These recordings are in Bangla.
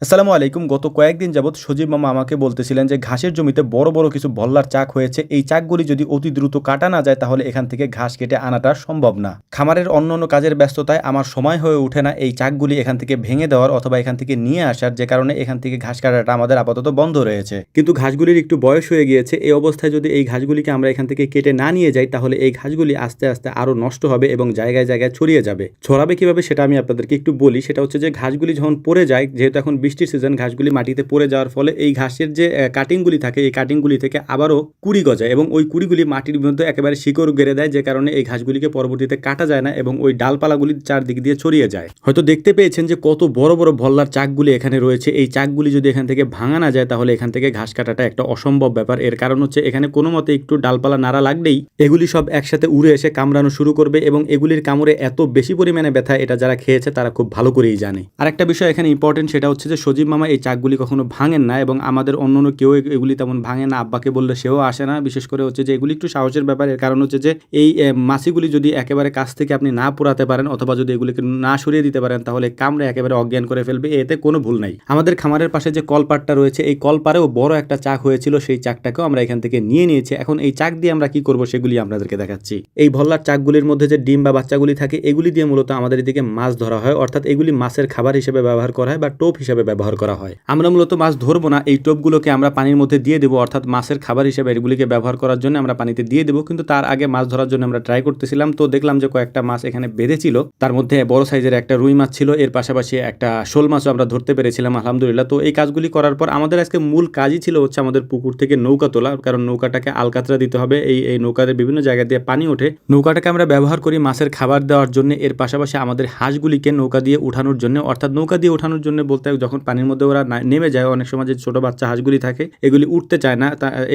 আসসালামু আলাইকুম। গত কয়েকদিন যাবৎ সজীব মামা আমাকে বলতেছিলেন যে ঘাসের জমিতে বড় বড় কিছু ভল্লার চাক হয়েছে। এই চাকগুলি যদি অতি দ্রুত কাটা না যায় তাহলে এখান থেকে ঘাস কেটে আনাটা সম্ভব না। খামারের অন্যান্য কাজের ব্যস্ততায় আমার সময় হয়ে ওঠে না এই চাকগুলি এখান থেকে ভেঙে দেওয়ার অথবা এখান থেকে নিয়ে আসার, যে কারণে এখান থেকে ঘাস কাটাটা আমাদের আপাতত বন্ধ রয়েছে। কিন্তু ঘাসগুলির একটু বয়স হয়ে গিয়েছে। এই অবস্থায় যদি এই ঘাসগুলিকে আমরা এখান থেকে কেটে না নিয়ে যাই তাহলে এই ঘাসগুলি আস্তে আস্তে আরো নষ্ট হবে এবং জায়গায় জায়গায় ছড়িয়ে যাবে। ছড়াবে কিভাবে সেটা আমি আপনাদেরকে একটু বলি। সেটা হচ্ছে যে ঘাসগুলি যখন পড়ে যায়, যেহেতু এখন বৃষ্টির সিজন, ঘাসগুলি মাটিতে পড়ে যাওয়ার ফলে এই ঘাসের যে কাটিংগুলি থাকে এই কাটিংগুলি থেকে আবারও কুড়ি গজায় এবং ওই কুড়িগুলি মাটির মধ্যে একেবারে শিকড় গেড়ে দেয়, যে কারণে এই ঘাসগুলিকে পরবর্তীতে কাটা যায় না এবং ওই ডালপালাগুলি চারদিক দিয়ে ছড়িয়ে যায়। হয়তো দেখতে পেয়েছেন যে কত বড় বড় ভল্লার চাকগুলি এখানে রয়েছে। এই চাকগুলি যদি এখান থেকে ভাঙা না যায় তাহলে এখান থেকে ঘাস কাটাটা একটা অসম্ভব ব্যাপার। এর কারণ হচ্ছে এখানে কোনো মতে একটু ডালপালা নাড়া লাগলেই এগুলি সব একসাথে উড়ে এসে কামড়ানো শুরু করবে এবং এগুলির কামড়ে এত বেশি পরিমাণে ব্যথা, এটা যারা খেয়েছে তারা খুব ভালো করেই জানে। আর একটা বিষয় এখানে ইম্পর্টেন্ট, সেটা হচ্ছে যে সজীব মামা এই চাকগুলি কখনো ভাঙেন না এবং আমাদের অন্য কেউ এগুলি তেমন ভাঙে না। আব্বাকে বললে সেও আসে না। বিশেষ করে হচ্ছে যে এগুলি একটু সাহসের ব্যাপার। এর কারণ হচ্ছে যে এই মাছিগুলি যদি একেবারে কাছ থেকে আপনি না পোড়াতে পারেন অথবা যদি এগুলিকে না সরিয়ে দিতে পারেন তাহলে কামড়ে একেবারে অজ্ঞান করে ফেলবে, এতে কোনো ভুল নাই। আমাদের খামারের পাশে যে কলপাটটা রয়েছে এই কলপারেও বড় একটা চাক হয়েছিল, সেই চাকটাকেও আমরা এখান থেকে নিয়ে নিয়েছি। এখন এই চাক দিয়ে আমরা কি করব সেগুলি আপনাদেরকে দেখাচ্ছি। এই ভল্লার চাকগুলির মধ্যে যে ডিম বা বাচ্চাগুলি থাকে এগুলি দিয়ে মূলত আমাদের এদিকে মাছ ধরা হয়, অর্থাৎ এগুলি মাছের খাবার হিসেবে ব্যবহার করা হয় বা টোপ হিসেবে ব্যবহার করা হয়। আমরা মূলত মাছ ধরবো না, এই টোপগুলোকে আমরা পানির মধ্যে দিয়ে দেবো, অর্থাৎ মাছের খাবার হিসেবে এগুলিকে ব্যবহার করার জন্য আমরা পানিতে দিয়ে দেবো। কিন্তু তার আগে মাছ ধরার জন্য আমরা ট্রাই করতেছিলাম, তো দেখলাম যে কয়েকটা মাছ এখানে বেঁধেছিল। তার মধ্যে বড় সাইজের একটা রুই মাছ ছিল, এর পাশাপাশি একটা শোল মাছও আমরা ধরতে পেরেছিলাম আলহামদুলিল্লাহ। তো এই কাজগুলি করার পর আমাদের আজকে মূল কাজই ছিল হচ্ছে আমাদের পুকুর থেকে নৌকা তোলা, কারণ নৌকাটাকে আলকাতরা দিতে হবে। এই নৌকাতে বিভিন্ন জায়গা দিয়ে পানি ওঠে, নৌকাটাকে আমরা ব্যবহার করি মাছের খাবার দেওয়ার জন্য। এর পাশাপাশি আমাদের হাঁসগুলিকে নৌকা দিয়ে উঠানোর জন্য, অর্থাৎ নৌকা দিয়ে উঠানোর জন্য বলতে যখন পানির মধ্যে ওরা নেমে যায়, অনেক সময় যে ছোট বাচ্চা হাঁসগুলি থাকে এগুলি উঠতে চায় না,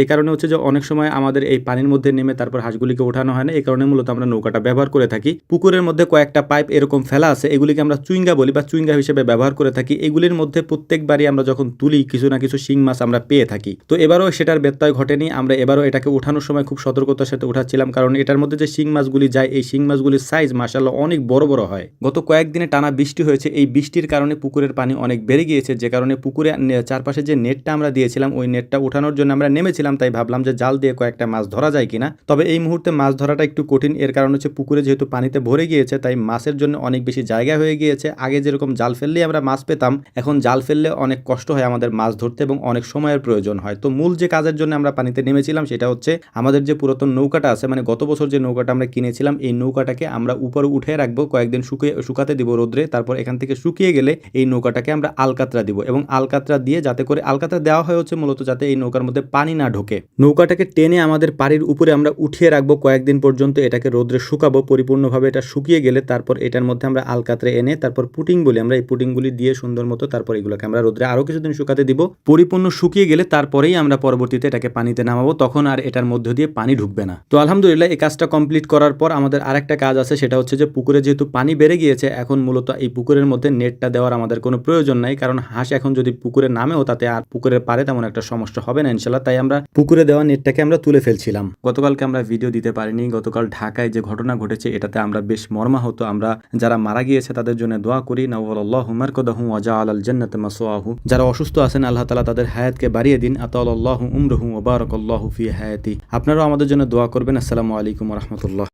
এই কারণে হচ্ছে যে অনেক সময় আমাদের এই পানির মধ্যে নেমে তারপর হাঁসগুলিকে ওঠানো হয় না। এই কারণে মূলত আমরা নৌকাটা ব্যবহার করে থাকি। পুকুরের মধ্যে কয়েকটা পাইপ এরকম ফেলা আছে, এগুলিকে আমরা চুইঙ্গা বলি বা চুইঙ্গা হিসেবে ব্যবহার করে থাকি। এগুলির মধ্যে প্রত্যেকবারই আমরা যখন তুলি কিছু না কিছু শিং মাছ আমরা পেয়ে থাকি। তো এবারও সেটার ব্যত্যয় ঘটেনি। আমরা এবারও এটাকে উঠানোর সময় খুব সতর্কতার সাথে উঠাচ্ছিলাম, কারণ এটার মধ্যে যে শিং মাছগুলি যায় এই শিং মাছগুলির সাইজ মাশাআল্লাহ অনেক বড় বড় হয়। গত কয়েকদিনে টানা বৃষ্টি হয়েছে, এই বৃষ্টির কারণে পুকুরের পানি অনেক বেড়ে গিয়েছে, যে কারণে পুকুরে চারপাশে যে নেটটা আমরা দিয়েছিলাম ওই নেটটা উঠানোর জন্য আমরা নেমেছিলাম। তাই ভাবলাম যে জাল দিয়ে কয়েকটা মাছ ধরা যায় কিনা। তবে এই মুহূর্তে মাছ ধরাটা একটু কঠিন। এর কারণ হচ্ছে পুকুরে যেহেতু পানিতে ভরে গিয়েছে তাই মাছের জন্য অনেক বেশি জায়গা হয়ে গিয়েছে। আগে যেরকম জাল ফেললেই আমরা মাছ পেতাম, এখন জাল ফেললে অনেক কষ্ট হয় আমাদের মাছ ধরতে এবং অনেক সময়ের প্রয়োজন হয়। তো মূল যে কাজের জন্য আমরা পানিতে নেমেছিলাম সেটা হচ্ছে আমাদের যে পুরাতন নৌকাটা আছে, মানে গত বছর যে নৌকাটা আমরা কিনেছিলাম এই নৌকাটাকে আমরা উপরে উঠে রাখবো, কয়েকদিন শুকাতে দিব রোদ্রে। তারপর এখান থেকে শুকিয়ে গেলে এই নৌকাটাকে আমরা আলকাতরা দিব এবং আলকাতরা দিয়ে যাতে করে আলকাতরা দেওয়া হয় হচ্ছে মূলত যাতে এই নৌকার মধ্যে পানি না ঢোকে। নৌকাটাকে টেনে আমাদের পাড়ির উপরে আমরা উঠিয়ে রাখবো কয়েকদিন পর্যন্ত, এটাকে রোদ্রে শুকাবো পরিপূর্ণভাবে। এটা শুকিয়ে গেলে তারপর এটার মধ্যে আমরা আলকাতরে এনে তারপর পুটিং বলি আমরা, এই পুটিংগুলি দিয়ে সুন্দর মতো তারপর এগুলোকে আমরা রোদ্রে আরো কিছুদিন শুকাতে দিব। পরিপূর্ণ শুকিয়ে গেলে তারপরেই আমরা পরবর্তীতে এটাকে পানিতে নামাবো, তখন আর এটার মধ্যে দিয়ে পানি ঢুকবে না। তো আলহামদুলিল্লাহ এই কাজটা কমপ্লিট করার পর আমাদের আরেকটা কাজ আছে, সেটা হচ্ছে যে পুকুরে যেহেতু পানি বেড়ে গিয়েছে এখন মূলত এই পুকুরের মধ্যে নেটটা দেওয়ার আমাদের কোনো প্রয়োজন নাই, কারণ হাঁস এখন যদি পুকুরে নামেও তাতে আর পুকুরের পারে তেমন একটা সমস্যা হবে না ইনশাল্লাহ। তাই আমরা পুকুরে দেওয়া নেটটাকে আমরা তুলে ফেলছিলাম। গতকালকে আমরা ভিডিও দিতে পারিনি। গতকাল ঢাকায় যে ঘটনা ঘটেছে এটাতে আমরা বেশ মর্মাহত। আমরা যারা মারা গিয়েছে তাদের জন্য দোয়া করি, নাওয়াল্লাহু মারকাদাহু ওয়া জাআলাল জান্নাতা মাসওয়াহু। যারা অসুস্থ আছেন আল্লাহ তাআলা তাদের হায়াতকে বাড়িয়ে দিন, আতালাল্লাহু উমরুহু ওয়া বারাকাল্লাহু ফি হায়াতি। আপনারাও আমাদের জন্য দোয়া করবেন। আসসালামু আলাইকুম ওয়া রাহমাতুল্লাহ।